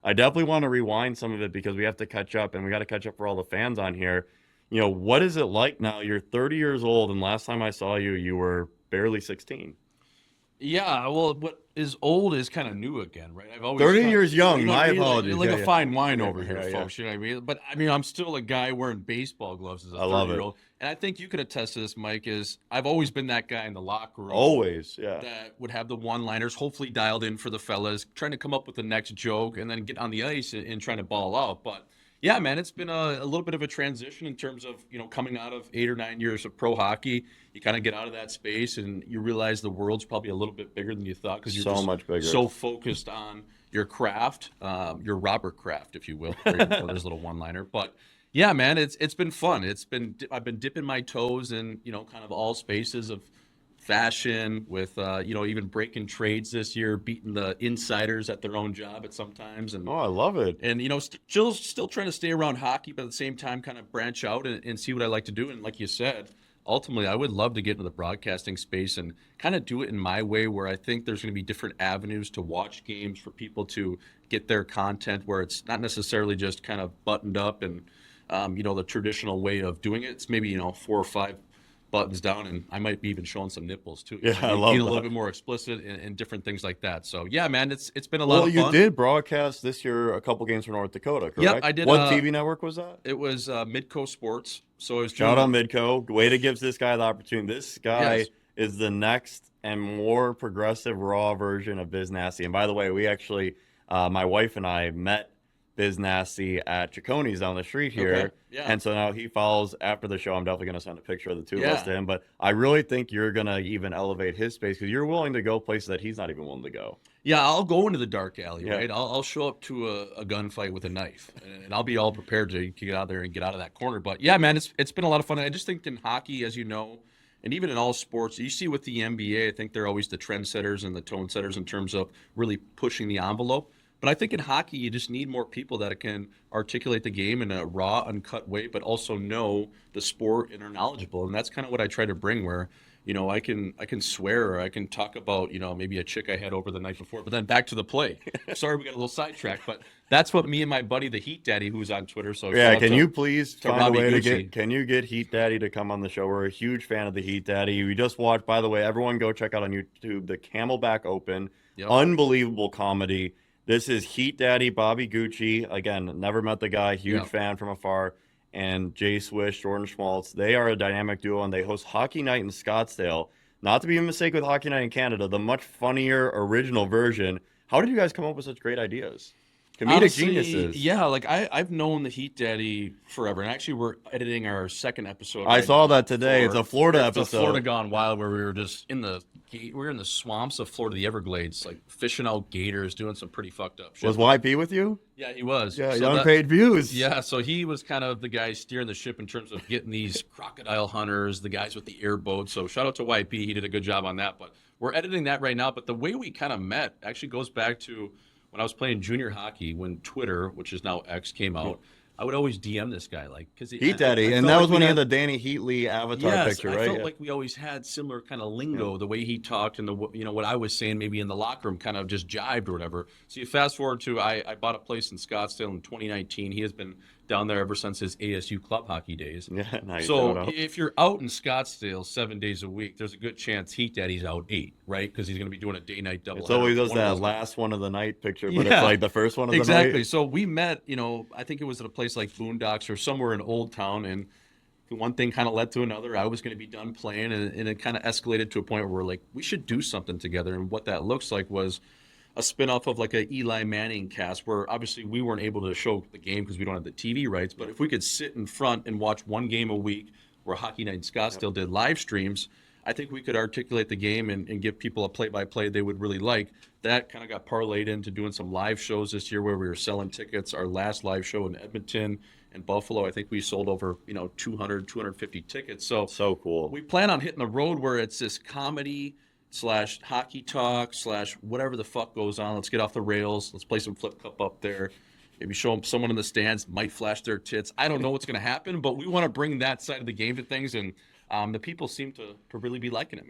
I definitely want to rewind some of it because we have to catch up, and we got to catch up for all the fans on here. What is it like now? You're 30 years old, and last time I saw you, you were barely 16. Yeah, well, what is old is kind of new again, right? I've always 30 thought, years you young. know what I My mean? Like, apologies. like Yeah, a yeah. fine wine Yeah, over here, yeah, yeah. folks. You know what I mean? But I mean, I'm still a guy wearing baseball gloves as a I love it. 30-year-old. And I think you could attest to this, Mike, is I've always been that guy in the locker room Always. Yeah. that would have the one-liners, hopefully dialed in for the fellas, trying to come up with the next joke and then get on the ice and trying to ball out. But yeah, man, it's been a little bit of a transition in terms of, coming out of 8 or 9 years of pro hockey. You kind of get out of that space and you realize the world's probably a little bit bigger than you thought because you're So just much bigger. so focused on your craft, your Robert craft, if you will, for this little one-liner. But yeah, man, it's been fun. I've been dipping my toes in, kind of all spaces of fashion with even breaking trades this year, beating the insiders at their own job at sometimes, and Oh, I love it. still trying to stay around hockey, but at the same time kind of branch out and see what I like to do. And like you said, ultimately I would love to get into the broadcasting space and kind of do it in my way, where I think there's going to be different avenues to watch games for people to get their content, where it's not necessarily just kind of buttoned up and the traditional way of doing it. It's maybe 4 or 5 buttons down, and I might be even showing some nipples too. Yeah, I love Being a little that. bit more explicit and different things like that. So yeah, man, it's been a lot Well, of you fun. did broadcast this year a couple games for North Dakota, Yep, correct? I did. What TV network was that? It was Midco Sports. So I was Shout doing out Midco. Way to give this guy the opportunity. This guy yes. is the next and more progressive, raw version of Biz Nasty. And by the way, we actually, my wife and I met Biz Nasty at Cicconi's down the street here. Okay. Yeah. And so now he follows after the show. I'm definitely going to send a picture of the two of us Yeah. to him. But I really think you're going to even elevate his space because you're willing to go places that he's not even willing to go. Yeah, I'll go into the dark alley, Yeah. right? I'll show up to a gunfight with a knife, and I'll be all prepared to get out there and get out of that corner. But yeah, man, it's been a lot of fun. And I just think in hockey, as you know, and even in all sports, you see with the NBA, I think they're always the trendsetters and the tone setters in terms of really pushing the envelope. But I think in hockey, you just need more people that can articulate the game in a raw, uncut way, but also know the sport and are knowledgeable. And that's kind of what I try to bring, where I can swear, or I can talk about maybe a chick I had over the night before, but then back to the play. Sorry, we got a little sidetracked, but that's what me and my buddy, the Heat Daddy, who's on Twitter. So Yeah, can you please to find a Robbie way to Gucci. can you get Heat Daddy to come on the show? We're a huge fan of the Heat Daddy. We just watched, by the way, everyone go check out on YouTube the Camelback Open. Yep. Unbelievable comedy. This is Heat Daddy, Bobby Gucci. Again, never met the guy, huge Yep. fan from afar. And Jay Swish, Jordan Schmaltz. They are a dynamic duo, and they host Hockey Night in Scottsdale. Not to be mistaken with Hockey Night in Canada, the much funnier original version. How did you guys come up with such great ideas? Comedic Honestly, geniuses. yeah, like I've known the Heat Daddy forever, and actually we're editing our second episode. I right saw now that today. It's a Florida the episode. Florida Gone Wild, where we were in the swamps of Florida, the Everglades, like fishing out gators, doing some pretty fucked up shit. Was YP with you? Yeah, he was. Yeah, So unpaid views. yeah, so he was kind of the guy steering the ship in terms of getting these crocodile hunters, the guys with the airboats. So shout out to YP, he did a good job on that. But we're editing that right now. But the way we kind of met actually goes back to when I was playing junior hockey, when Twitter, which is now X, came out. I would always DM this guy, like, because Heat Daddy. And that was when he had the Danny Heatley avatar picture, right? I felt Yeah. like we always had similar kind of lingo, the way he talked and what I was saying maybe in the locker room kind of just jibed or whatever. So you fast forward to I bought a place in Scottsdale in 2019. He has been down there ever since his ASU club hockey days. Yeah, nice. So if you're out in Scottsdale 7 days a week, there's a good chance Heat Daddy's out 8, right? Because he's going to be doing a day-night double. It's always does that last one of the night picture, but Yeah. it's like the first one of the night. Exactly. So we met, I think it was at a place like Boondocks or somewhere in Old Town, and one thing kind of led to another. I was going to be done playing, and it kind of escalated to a point where we're like, we should do something together. And what that looks like was a spinoff of like a Eli Manning cast, where obviously we weren't able to show the game because we don't have the TV rights. But if we could sit in front and watch one game a week, where Hockey Night in Scottsdale did live streams, I think we could articulate the game and give people a play-by-play they would really like. That kind of got parlayed into doing some live shows this year where we were selling tickets. Our last live show in Edmonton and Buffalo, I think we sold over 200, 250 tickets. So cool. we plan on hitting the road where it's this comedy / hockey talk / whatever the fuck goes on. Let's get off the rails. Let's play some flip cup up there. Maybe show them someone in the stands might flash their tits. I don't know what's going to happen, but we want to bring that side of the game to things, and the people seem to really be liking it.